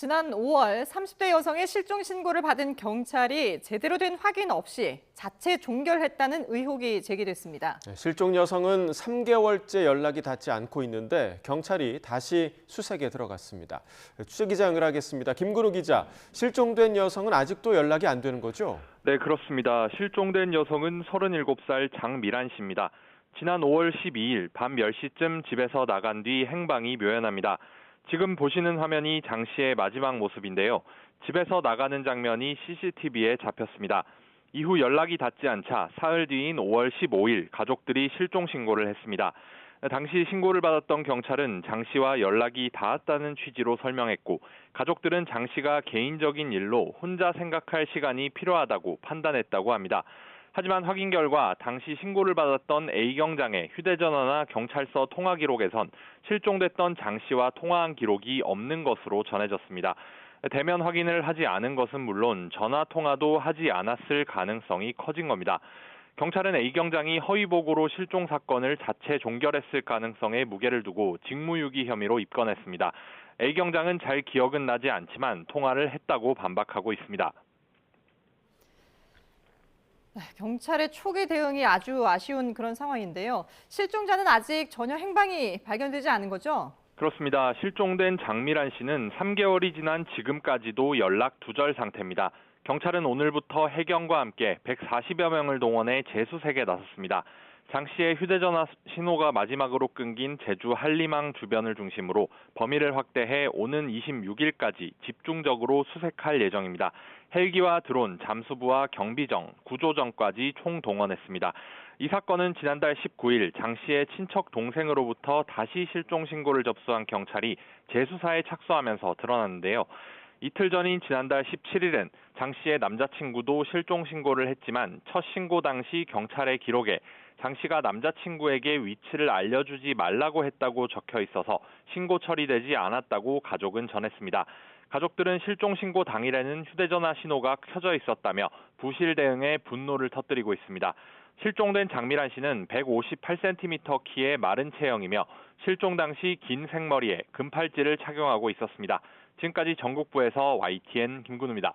지난 5월 30대 여성의 실종 신고를 받은 경찰이 제대로 된 확인 없이 자체 종결했다는 의혹이 제기됐습니다. 실종 여성은 3개월째 연락이 닿지 않고 있는데 경찰이 다시 수색에 들어갔습니다. 취재기자 연결하겠습니다. 김근우 기자, 실종된 여성은 아직도 연락이 안 되는 거죠? 네, 그렇습니다. 실종된 여성은 37살 장미란 씨입니다. 지난 5월 12일 밤 10시쯤 집에서 나간 뒤 행방이 묘연합니다. 지금 보시는 화면이 장 씨의 마지막 모습인데요. 집에서 나가는 장면이 CCTV에 잡혔습니다. 이후 연락이 닿지 않자 사흘 뒤인 5월 15일 가족들이 실종 신고를 했습니다. 당시 신고를 받았던 경찰은 장 씨와 연락이 닿았다는 취지로 설명했고 가족들은 장 씨가 개인적인 일로 혼자 생각할 시간이 필요하다고 판단했다고 합니다. 하지만 확인 결과 당시 신고를 받았던 A경장의 휴대전화나 경찰서 통화 기록에선 실종됐던 장 씨와 통화한 기록이 없는 것으로 전해졌습니다. 대면 확인을 하지 않은 것은 물론 전화 통화도 하지 않았을 가능성이 커진 겁니다. 경찰은 A경장이 허위보고로 실종 사건을 자체 종결했을 가능성에 무게를 두고 직무유기 혐의로 입건했습니다. A경장은 잘 기억은 나지 않지만 통화를 했다고 반박하고 있습니다. 경찰의 초기 대응이 아주 아쉬운 그런 상황인데요. 실종자는 아직 전혀 행방이 발견되지 않은 거죠? 그렇습니다. 실종된 장미란 씨는 3개월이 지난 지금까지도 연락 두절 상태입니다. 경찰은 오늘부터 해경과 함께 140여 명을 동원해 재수색에 나섰습니다. 장 씨의 휴대전화 신호가 마지막으로 끊긴 제주 한림항 주변을 중심으로 범위를 확대해 오는 26일까지 집중적으로 수색할 예정입니다. 헬기와 드론, 잠수부와 경비정, 구조정까지 총동원했습니다. 이 사건은 지난달 19일 장 씨의 친척 동생으로부터 다시 실종 신고를 접수한 경찰이 재수사에 착수하면서 드러났는데요. 이틀 전인 지난달 17일엔 장 씨의 남자친구도 실종 신고를 했지만 첫 신고 당시 경찰의 기록에 장 씨가 남자친구에게 위치를 알려주지 말라고 했다고 적혀 있어서 신고 처리되지 않았다고 가족은 전했습니다. 가족들은 실종 신고 당일에는 휴대전화 신호가 켜져 있었다며 부실 대응에 분노를 터뜨리고 있습니다. 실종된 장미란 씨는 158cm 키의 마른 체형이며 실종 당시 긴 생머리에 금팔찌를 착용하고 있었습니다. 지금까지 전국부에서 YTN 김근우입니다.